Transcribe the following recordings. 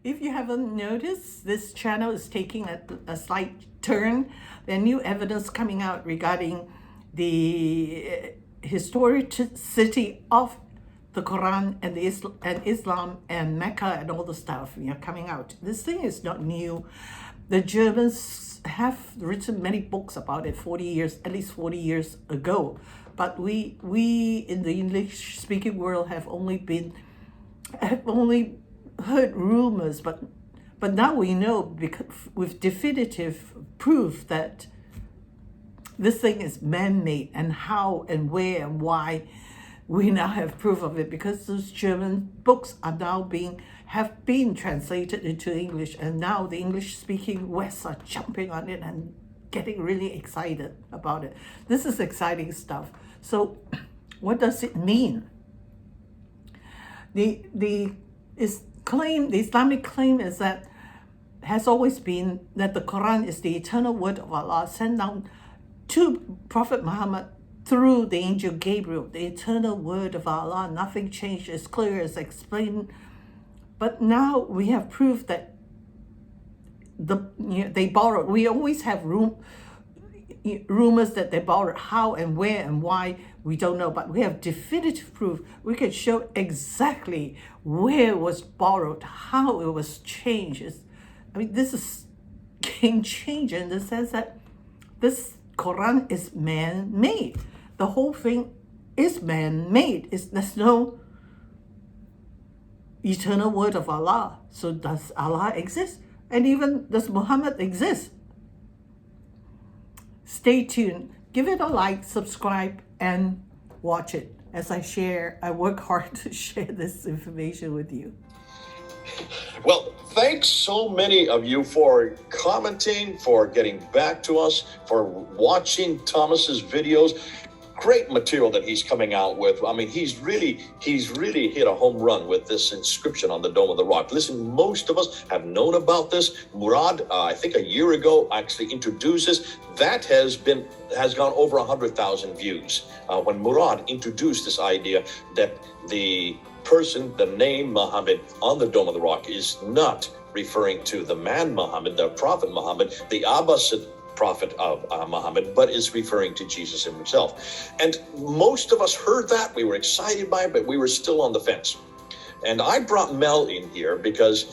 If you haven't noticed, this channel is taking a slight turn. There are new evidence coming out regarding the historicity of the Quran and Islam and Mecca and all the stuff, coming out. This thing is not new. The Germans have written many books about it at least 40 years ago. But we in the English-speaking world have only heard rumors, but now we know, because with definitive proof that this thing is man-made, and how and where and why we now have proof of it, because those German books are now have been translated into English, and now the English-speaking West are jumping on it and getting really excited about it. This is exciting stuff. So what does it mean? The Islamic claim has always been that the Quran is the eternal word of Allah sent down to Prophet Muhammad through the angel Gabriel, the eternal word of Allah. Nothing changed, as clear as explained. But now we have proof that they borrowed. We always have rumors that they borrowed. How and where and why, we don't know, but we have definitive proof. We can show exactly where it was borrowed, how it was changed. This is game changer in the sense that this Quran is man-made. The whole thing is man-made. There's no eternal word of Allah. So does Allah exist? And even does Muhammad exist? Stay tuned. Give it a like, subscribe, and watch it. As I work hard to share this information with you. Well, thanks so many of you for commenting, for getting back to us, for watching Thomas's videos. Great material that he's coming out with. He's really hit a home run with this inscription on the Dome of the Rock. Listen, most of us have known about this. Murad, I think a year ago, actually introduced this. That has gone over 100,000 views. When Murad introduced this idea that the name Muhammad on the Dome of the Rock is not referring to the man Muhammad, the prophet Muhammad, the Abbasid prophet of Muhammad, but is referring to Jesus himself. And most of us heard that. We were excited by it, but we were still on the fence. And I brought Mel in here because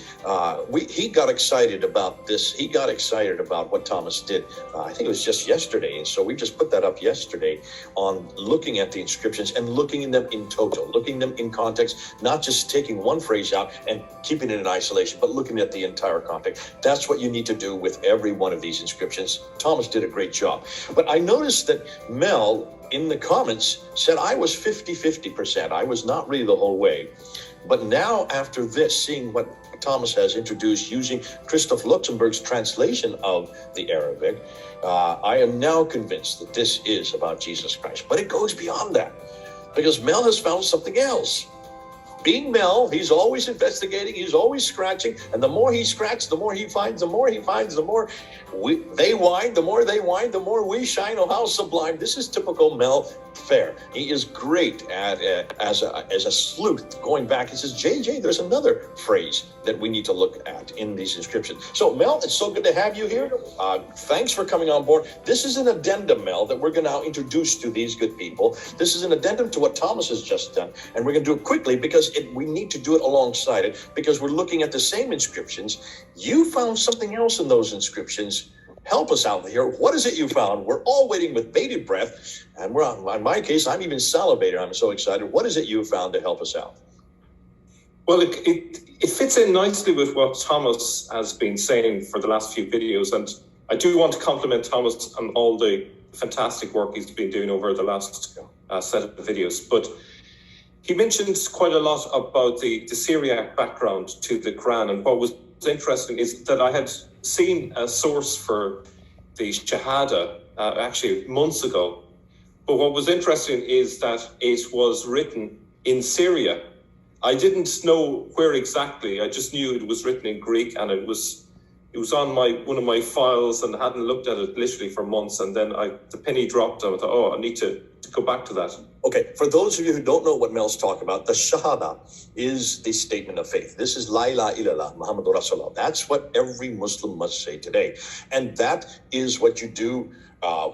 he got excited about this. He got excited about what Thomas did. I think it was just yesterday. And so we just put that up yesterday on looking at the inscriptions and looking at them in total, looking at them in context, not just taking one phrase out and keeping it in isolation, but looking at the entire context. That's what you need to do with every one of these inscriptions. Thomas did a great job. But I noticed that Mel in the comments said I was 50-50%. I was not really the whole way. But now, after this, seeing what Thomas has introduced using Christoph Luxemburg's translation of the Arabic, I am now convinced that this is about Jesus Christ. But it goes beyond that, because Mel has found something else. Being Mel, he's always investigating, he's always scratching, and the more he scratches, the more he finds, the more he finds, the more they whine, the more they whine, the more we shine. Oh, how sublime. This is typical Mel fare. He is great at as a sleuth, going back. He says, JJ, there's another phrase that we need to look at in these inscriptions. So, Mel, it's so good to have you here. Thanks for coming on board. This is an addendum, Mel, that we're going to now introduce to these good people. This is an addendum to what Thomas has just done, and we're going to do it quickly because we need to do it alongside it, because we're looking at the same inscriptions. You found something else in those inscriptions. Help us out here. What is it you found? We're all waiting with bated breath, and in my case, I'm even salivating. I'm so excited. What is it you found to help us out? Well, it fits in nicely with what Thomas has been saying for the last few videos, and I do want to compliment Thomas on all the fantastic work he's been doing over the last set of videos. But he mentioned quite a lot about the Syriac background to the Quran, and what was interesting is that I had seen a source for the Shahada actually months ago, but what was interesting is that it was written in Syria. I didn't know where exactly. I just knew it was written in Greek, and it was on one of my files, and I hadn't looked at it literally for months. And then the penny dropped, and I thought, I need to to go back to that. Okay, for those of you who don't know what Mel's talking about, the Shahada is the statement of faith. This is La ilaha illallah, Muhammadur Rasulullah. That's what every Muslim must say today. And that is what you do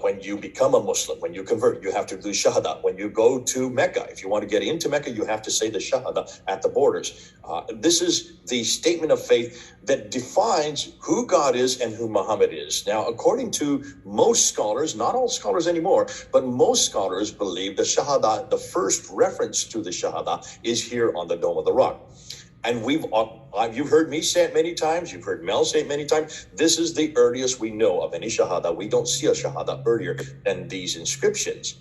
when you become a Muslim, when you convert. You have to do Shahada. When you go to Mecca, if you want to get into Mecca, you have to say the Shahada at the borders. This is the statement of faith that defines who God is and who Muhammad is. Now, according to most scholars, not all scholars anymore, but most scholars believe the Shahada, the first reference to the Shahada, is here on the Dome of the Rock. And you've heard me say it many times. You've heard Mel say it many times. This is the earliest we know of any Shahada. We don't see a Shahada earlier than these inscriptions.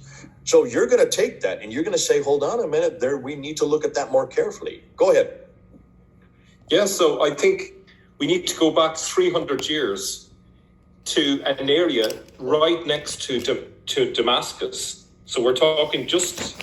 So you're going to take that and you're going to say, hold on a minute, there, we need to look at that more carefully. Go ahead. Yeah, so I think we need to go back 300 years to an area right next to Damascus. So we're talking just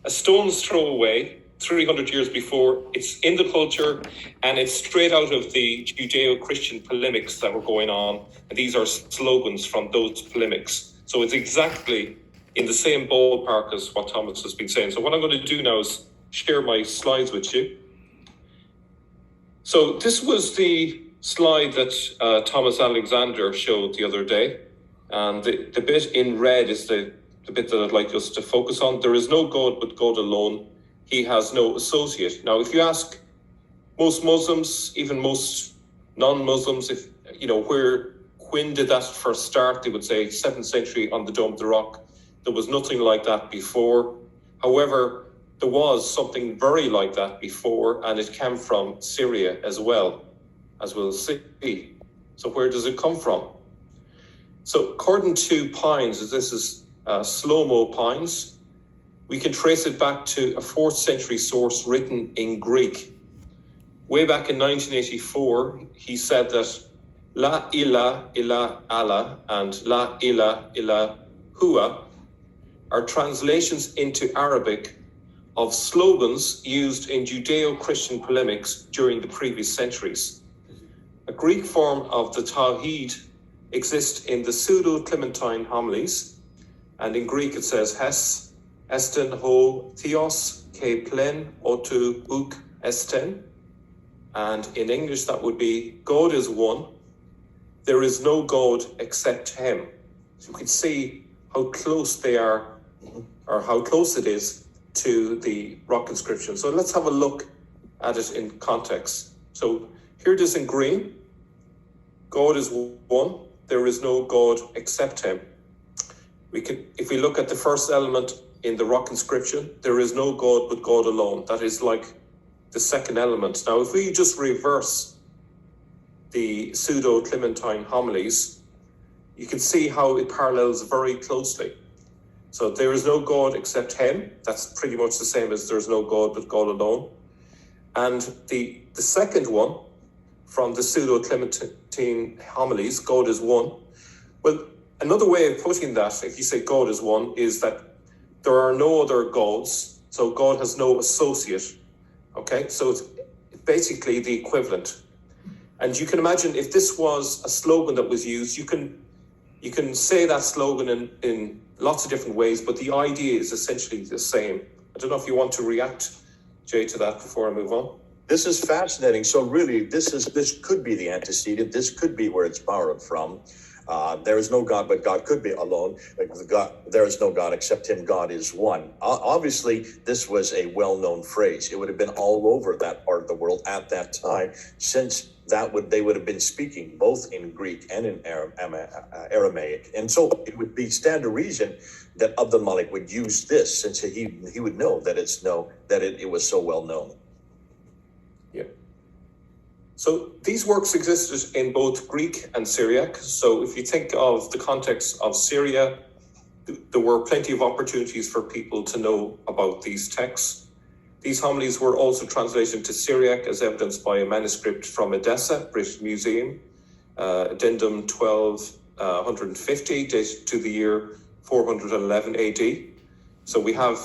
a stone's throw away, 300 years before. It's in the culture, and it's straight out of the Judeo-Christian polemics that were going on. And these are slogans from those polemics. So it's exactly in the same ballpark as what Thomas has been saying. So what I'm going to do now is share my slides with you. So this was the slide that Thomas Alexander showed the other day. And the bit in red is the bit that I'd like us to focus on. There is no God but God alone. He has no associate. Now, if you ask most Muslims, even most non-Muslims, if you know when did that first start, they would say 7th century on the Dome of the Rock. There was nothing like that before. However, there was something very like that before, and it came from Syria as well, as we'll see. So where does it come from? So according to Pines, this is slow-mo Pines, we can trace it back to a 4th century source written in Greek. Way back in 1984, he said that La ilaha illa Allah and La ilaha illa huwa are translations into Arabic of slogans used in Judeo-Christian polemics during the previous centuries. A Greek form of the Tawhid exists in the Pseudo-Clementine homilies, and in Greek it says Hes, Esten ho theos ke plen otu uk esten. And in English that would be, God is one, there is no God except him. So you can see how close they are, or how close it is to the rock inscription. So let's have a look at it in context. So here it is in green. God is one, there is no God except him. We can, if we look at the first element in the rock inscription, there is no God but God alone. That is like the second element. Now, if we just reverse the Pseudo-Clementine homilies, you can see how it parallels very closely. So there is no God except him. That's pretty much the same as there's no God but God alone. And the second one from the Pseudo-Clementine homilies, God is one. Well, another way of putting that, if you say God is one, is that there are no other gods, so God has no associate. Okay, so it's basically the equivalent. And you can imagine if this was a slogan that was used, you can say that slogan in lots of different ways, but the idea is essentially the same. I don't know if you want to react, Jay, to that before I move on. This is fascinating. So really, this could be the antecedent. This could be where it's borrowed from. There is no God, but God could be alone. There is no God except him. God is one. Obviously, this was a well-known phrase. It would have been all over that part of the world at that time, since they would have been speaking both in Greek and in Aramaic. And so it would be standard reason that Abdul Malik would use this, since he would know that it was so well known. Yeah. So these works existed in both Greek and Syriac. So if you think of the context of Syria, there were plenty of opportunities for people to know about these texts. These homilies were also translated to Syriac, as evidenced by a manuscript from Edessa, British Museum, addendum 1250, dated to the year 411 AD. So we have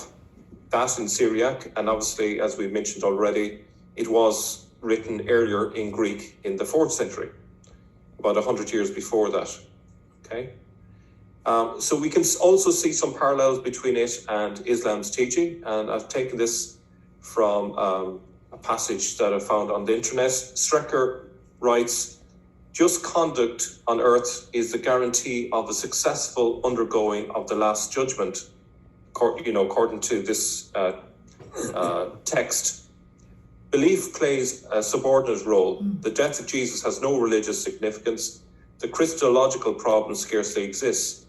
that in Syriac, and obviously, as we mentioned already, it was written earlier in Greek in the 4th century, about 100 years before that. Okay. So we can also see some parallels between it and Islam's teaching. And I've taken this from a passage that I found on the internet. Strecker writes, "Just conduct on earth is the guarantee of a successful undergoing of the Last Judgment," according to this text. "Belief plays a subordinate role. The death of Jesus has no religious significance. The Christological problem scarcely exists.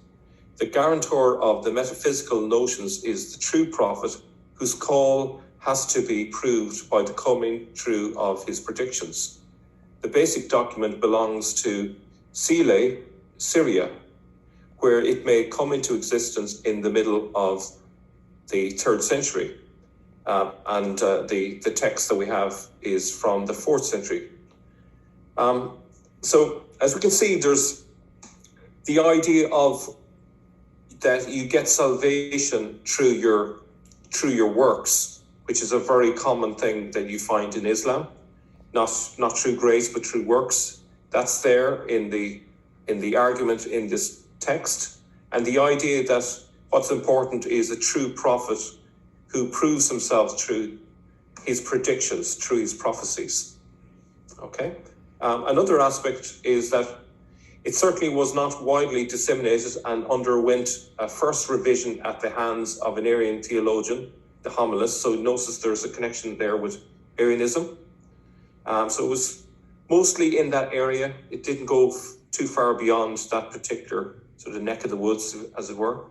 The guarantor of the metaphysical notions is the true prophet, whose call has to be proved by the coming true of his predictions. The basic document belongs to Sile, Syria, where it may come into existence in the middle of the 3rd century. And the text that we have is from the 4th century. So as we can see, there's the idea of that you get salvation through your works, which is a very common thing that you find in Islam, not through grace but through works. That's there in the argument in this text, and the idea that what's important is a true prophet who proves himself through his predictions, through his prophecies. Okay. Another aspect is that it certainly was not widely disseminated and underwent a first revision at the hands of an Arian theologian, the Homilist. So notice there's a connection there with Arianism. So it was mostly in that area. It didn't go too far beyond that particular sort of neck of the woods, as it were.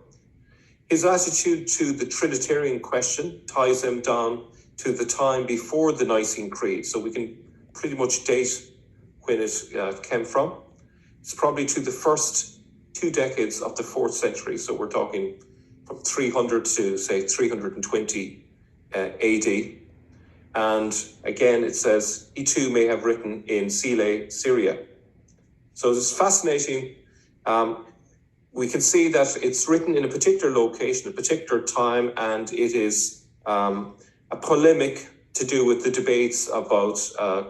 His attitude to the Trinitarian question ties him down to the time before the Nicene Creed. So we can pretty much date when it came from. It's probably to the first 2 decades of the 4th century. So we're talking from 300 to, say, 320 AD. And again, it says, he too may have written in Sile, Syria. So it's fascinating. We can see that it's written in a particular location, a particular time, and it is a polemic to do with the debates about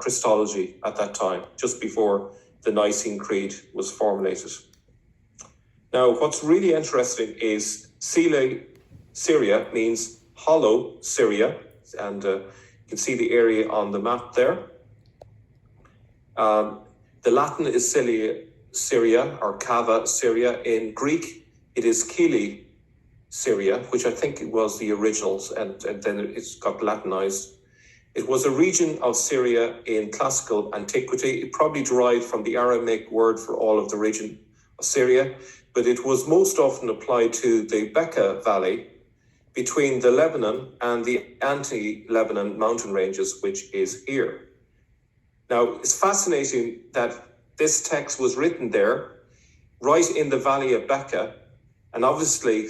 Christology at that time, just before the Nicene Creed was formulated. Now, what's really interesting is Sile, Syria means hollow Syria, and you can see the area on the map there. The Latin is Syria, or Cava, Syria. In Greek, it is Kili, Syria, which I think it was the originals, and then it's got Latinized. It was a region of Syria in classical antiquity. It probably derived from the Aramaic word for all of the region of Syria, but it was most often applied to the Bekaa Valley between the Lebanon and the anti-Lebanon mountain ranges, which is here. Now, it's fascinating that this text was written there, right in the Valley of Bekaa, and obviously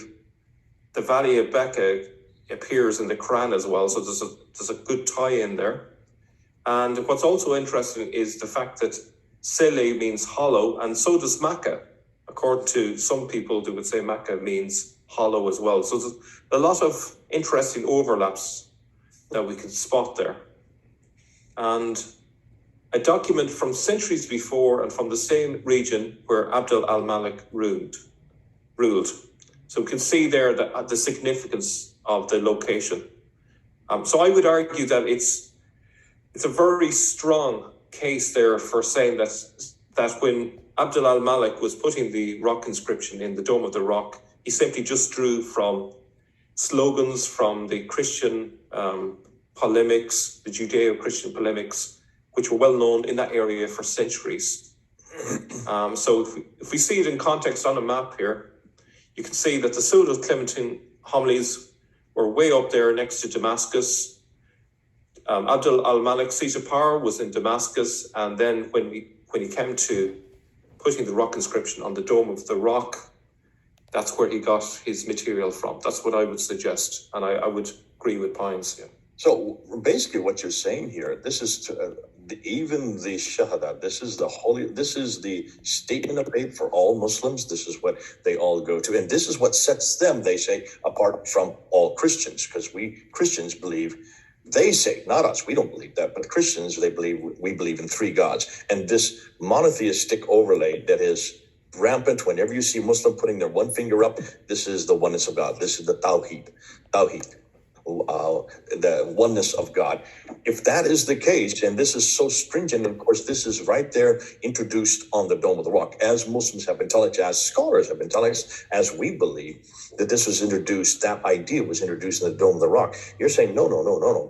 the Valley of Bekaa appears in the Quran as well, so there's a good tie-in there. And what's also interesting is the fact that Sile means hollow, and so does Makkah. According to some people, they would say Makkah means hollow as well. So there's a lot of interesting overlaps that we can spot there. And a document from centuries before and from the same region where Abd al-Malik ruled. So we can see there the significance of the location. So I would argue that it's a very strong case there for saying that when Abd al-Malik was putting the rock inscription in the Dome of the Rock, he simply just drew from slogans from the Christian polemics, the Judeo-Christian polemics, which were well known in that area for centuries. So if we see it in context on a map here, you can see that the Pseudo-Clementine homilies were way up there next to Damascus. Abd al-Malik's seat of power was in Damascus, and then when he came to putting the rock inscription on the Dome of the Rock, that's where he got his material from. That's what I would suggest, and I would agree with Pines. Yeah. So basically what you're saying here, this is even the Shahada, this is the statement of faith for all Muslims. This is what they all go to. And this is what sets them, they say, apart from all Christians, because we Christians believe, they say, not us, we don't believe that, but Christians, we believe in 3 gods. And this monotheistic overlay that is rampant whenever you see Muslim putting their one finger up. This is the oneness of God. This is the Tawheed. The oneness of God. If that is the case, and this is so stringent, and of course this is right there introduced on the Dome of the Rock, as Muslims have been telling us, as scholars have been telling us, as we believe that this was introduced, that idea was introduced in the Dome of the Rock. You're saying, no.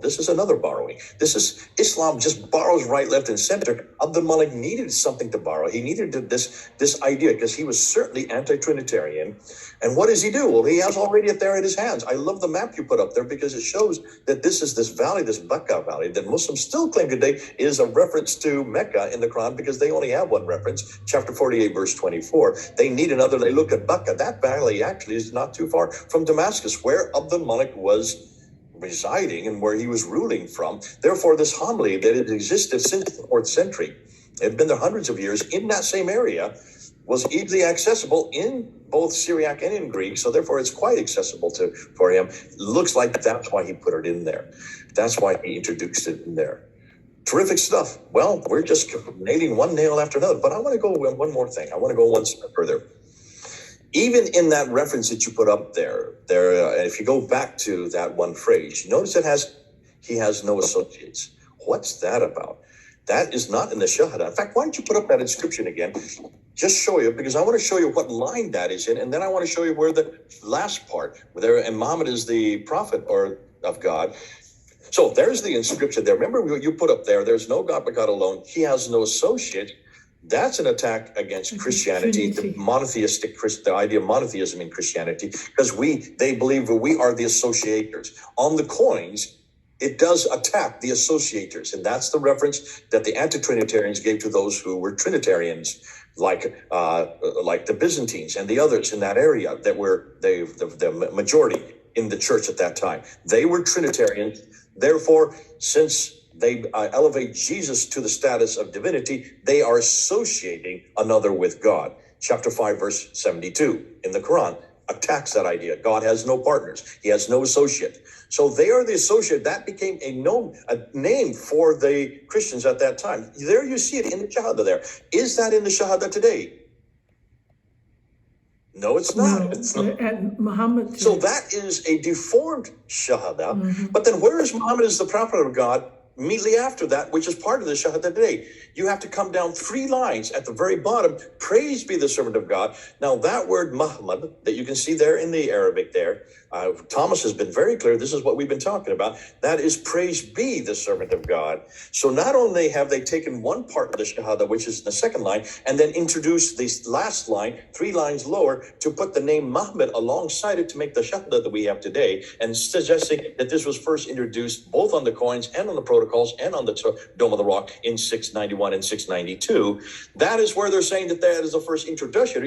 This is another borrowing. This is, Islam just borrows right, left, and center. Abdul Malik needed something to borrow. He needed this idea because he was certainly anti-Trinitarian. And what does he do? Well, he has already it there at his hands. I love the map you put up there because it shows that this is this valley, this Bakka Valley, that Muslims still claim today is a reference to Mecca in the Quran because they only have one reference, chapter 48, verse 24. They need another. They look at Bakka. That valley actually is not too far from Damascus, where Abdul Malik was residing and where he was ruling from. Therefore, this homily that had existed since the 4th century, it had been there hundreds of years in that same area, was easily accessible in both Syriac and in Greek, so therefore it's quite accessible for him. Looks like that's why he put it in there. That's why he introduced it in there. Terrific stuff. Well, we're just nailing one nail after another, but I want to go one more thing. I want to go one step further. Even in that reference that you put up there, if you go back to that one phrase, you notice he has no associates. What's that about? That is not in the Shahada. In fact, why don't you put up that inscription again? Just show you, because I want to show you what line that is in, and then I want to show you where the last part, where and Muhammad is the prophet or of God. So there's the inscription there. Remember what you put up there, there's no God but God alone. He has no associate. That's an attack against Christianity, the monotheistic, the idea of monotheism in Christianity, because they believe that we are the associators. On the coins, it does attack the associators, and that's the reference that the anti-Trinitarians gave to those who were Trinitarians, like the Byzantines and the others in that area that were the majority in the church at that time. They were Trinitarians. Therefore, since they elevate Jesus to the status of divinity, they are associating another with God. Chapter 5, verse 72 in the Quran attacks that idea. God has no partners. He has no associate. So they are the associate. That became a name for the Christians at that time. There you see it in the Shahada there. Is that in the Shahada today? No, it's not. No, It's not. and Muhammad. So that is a deformed Shahada. Mm-hmm. But then where is Muhammad as the prophet of God? Immediately after that, which is part of the Shahada today, you have to come down 3 lines at the very bottom. Praise be the servant of God. Now that word Muhammad that you can see there in the Arabic there, Thomas has been very clear. This is what we've been talking about. That is praise be the servant of God. So not only have they taken one part of the Shahada, which is the second line, and then introduced this last line, 3 lines lower, to put the name Muhammad alongside it to make the Shahada that we have today, and suggesting that this was first introduced both on the coins and on the protocols and on the Dome of the Rock in 691 and 692. That is where they're saying that is the first introduction,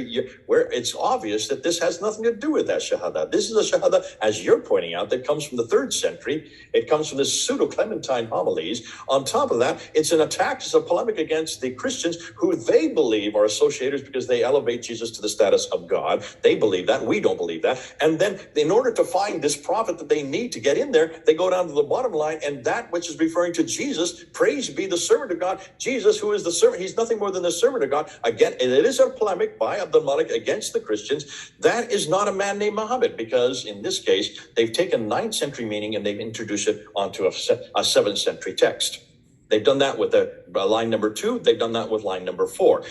where it's obvious that this has nothing to do with that Shahada. This is a Shahada, as you're pointing out, that comes from the 3rd century. It comes from the pseudo-Clementine homilies. On top of that, it's an attack, it's a polemic against the Christians who they believe are associators because they elevate Jesus to the status of God. They believe that. We don't believe that. And then in order to find this prophet that they need to get in there, they go down to the bottom line, and that which is referring to Jesus, praise be the servant of God, Jesus, who is the servant, he's nothing more than the servant of God. Again, it is a polemic by Abdul Malik against the Christians. That is not a man named Muhammad, because in this case, they've taken 9th century meaning and they've introduced it onto a 7th century text. They've done that with line number 2. They've done that with line number 4.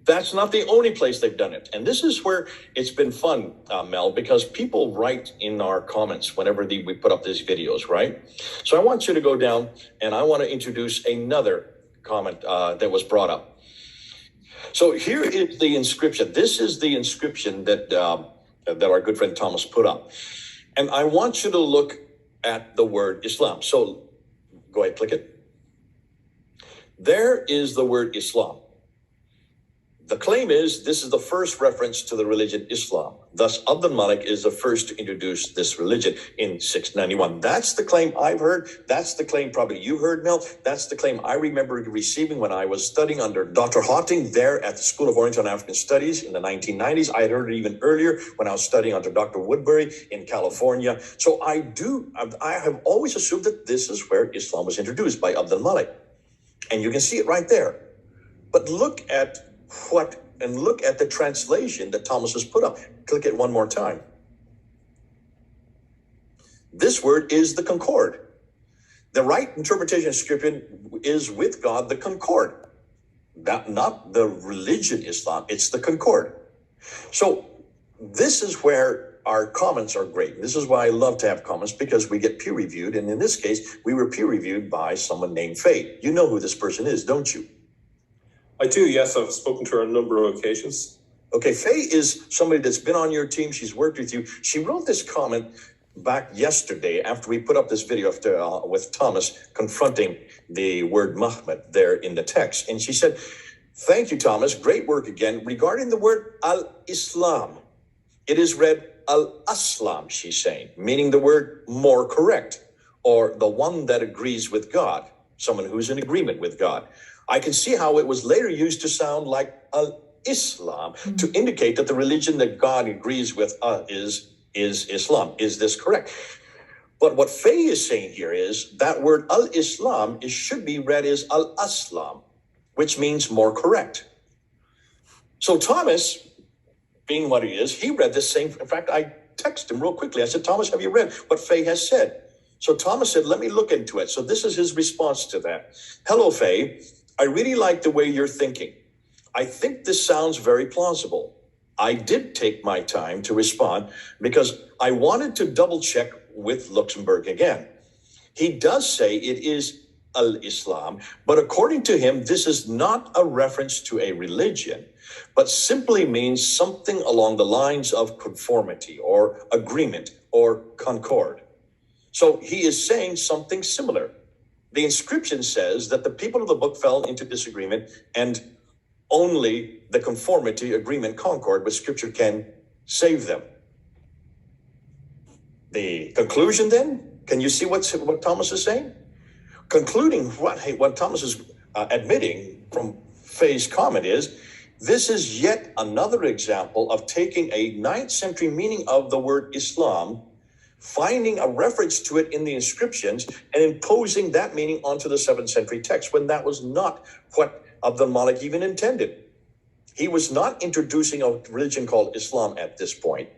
That's not the only place they've done it. And this is where it's been fun, Mel, because people write in our comments whenever we put up these videos, right? So I want you to go down and I want to introduce another comment that was brought up. So here is the inscription. This is the inscription that our good friend Thomas put up. And I want you to look at the word Islam. So go ahead, click it. There is the word Islam. The claim is this is the first reference to the religion Islam. Thus, Abdul Malik is the first to introduce this religion in 691. That's the claim I've heard. That's the claim probably you heard, Mel. That's the claim I remember receiving when I was studying under Dr. Hawting there at the School of Oriental and African Studies in the 1990s. I had heard it even earlier when I was studying under Dr. Woodbury in California. So I have always assumed that this is where Islam was introduced by Abdul Malik. And you can see it right there. But look at what and look at the translation that Thomas has put up. Click it one more time. This word is the concord. The right interpretation of scripture is with God, the concord. Not the religion Islam, it's the concord. So this is where our comments are great. This is why I love to have comments, because we get peer reviewed. And in this case, we were peer reviewed by someone named Faye. You know who this person is, don't you? I do, yes. I've spoken to her on a number of occasions. Okay, Faye is somebody that's been on your team. She's worked with you. She wrote this comment back yesterday after we put up this video with Thomas confronting the word Muhammad there in the text. And she said, "Thank you, Thomas. Great work again. Regarding the word al-Islam, it is read al-Aslam," she's saying, meaning the word more correct, or the one that agrees with God, someone who's in agreement with God. I can see how it was later used to sound like al-Islam to indicate that the religion that God agrees with is Islam. Is this correct? But what Faye is saying here is that word al-Islam should be read as al-Aslam, which means more correct. So Thomas, being what he is, he read the same. In fact, I texted him real quickly. I said, "Thomas, have you read what Faye has said?" So Thomas said, "Let me look into it." So this is his response to that. "Hello, Faye. I really like the way you're thinking. I think this sounds very plausible. I did take my time to respond because I wanted to double check with Luxembourg again. He does say it is al-Islam, but according to him, this is not a reference to a religion, but simply means something along the lines of conformity or agreement or concord. So he is saying something similar. The inscription says that the people of the book fell into disagreement, and only the conformity, agreement, concord with scripture can save them. The conclusion then, can you see what Thomas is saying? Concluding what Thomas is admitting from Faye's comment is, this is yet another example of taking a 9th century meaning of the word Islam, finding a reference to it in the inscriptions, and imposing that meaning onto the 7th century text, when that was not what Abd al-Malik even intended. He was not introducing a religion called Islam at this point.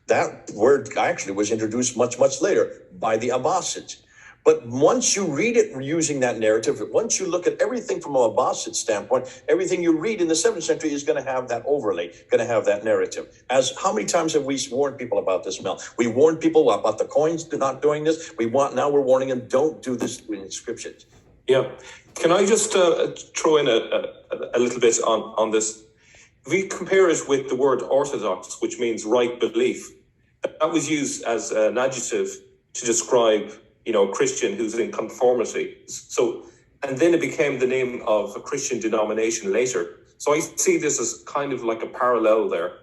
That word actually was introduced much, much later by the Abbasids. But once you read it using that narrative, once you look at everything from an Abbasid standpoint, everything you read in the 7th century is going to have that overlay, going to have that narrative. As how many times have we warned people about this, Mel? We warned people about the coins not doing this. Now we're warning them, don't do this with inscriptions. Yeah. Can I just throw in a little bit on this? If we compare it with the word orthodox, which means right belief, that was used as an adjective to describe, a Christian who's in conformity. So, and then it became the name of a Christian denomination later. So I see this as kind of like a parallel there.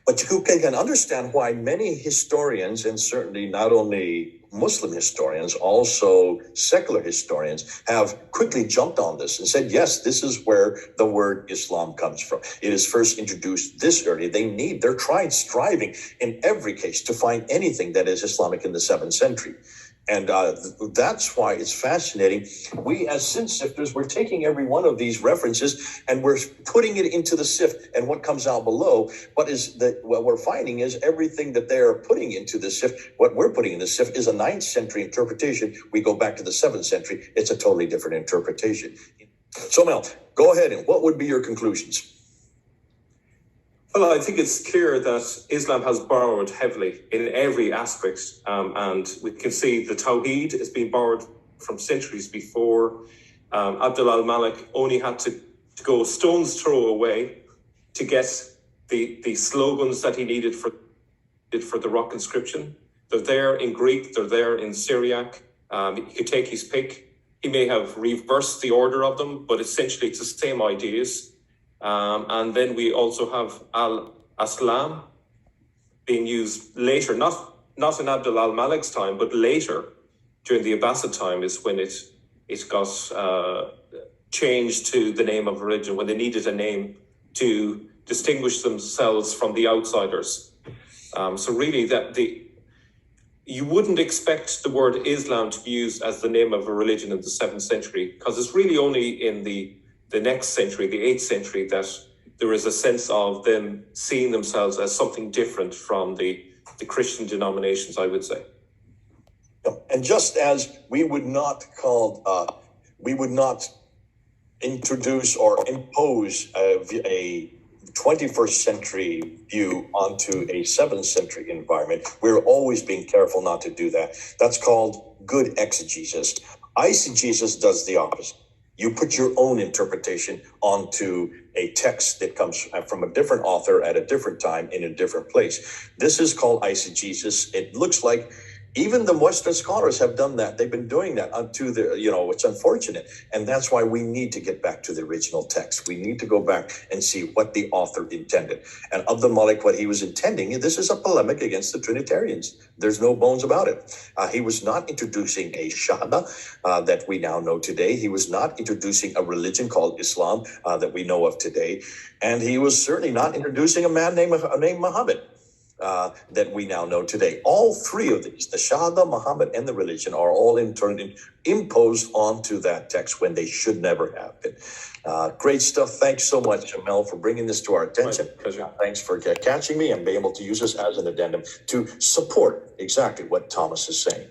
But you can understand why many historians, and certainly not only Muslim historians, also secular historians, have quickly jumped on this and said, yes, this is where the word Islam comes from. It is first introduced this early. They're striving in every case to find anything that is Islamic in the 7th century. And that's why it's fascinating. We, as sin sifters, we're taking every one of these references and we're putting it into the sift. And what comes out below, what we're finding is everything that they're putting into the sift, what we're putting in the sift is a 9th century interpretation. We go back to the 7th century. It's a totally different interpretation. So, Mel, go ahead. And what would be your conclusions? Well, I think it's clear that Islam has borrowed heavily in every aspect, and we can see the Tawheed has been borrowed from centuries before. Abd al-Malik only had to go a stone's throw away to get the slogans that he needed for the rock inscription. They're there in Greek, they're there in Syriac. He could take his pick. He may have reversed the order of them, but essentially it's the same ideas. And then we also have al-Aslam being used later, not in Abd al-Malik's time, but later during the Abbasid time is when it got changed to the name of religion, when they needed a name to distinguish themselves from the outsiders. So really you wouldn't expect the word Islam to be used as the name of a religion in the 7th century, because it's really only in the next century, the 8th century, that there is a sense of them seeing themselves as something different from the Christian denominations, I would say. And just as we would not introduce or impose a 21st century view onto a 7th century environment, we're always being careful not to do that. That's called good exegesis. Eisegesis does the opposite. You put your own interpretation onto a text that comes from a different author at a different time in a different place. This is called eisegesis. It looks like even the Western scholars have done that. They've been doing that unto the, it's unfortunate. And that's why we need to get back to the original text. We need to go back and see what the author intended. And Abdul Malik, what he was intending, this is a polemic against the Trinitarians. There's no bones about it. He was not introducing a Shahada that we now know today. He was not introducing a religion called Islam that we know of today. And he was certainly not introducing a man named Muhammad. That we now know today. All three of these, the Shahada, Muhammad, and the religion, are all in turn imposed onto that text when they should never have been. Great stuff. Thanks so much, Mel, for bringing this to our attention. My pleasure. Thanks for catching me and being able to use this as an addendum to support exactly what Thomas is saying.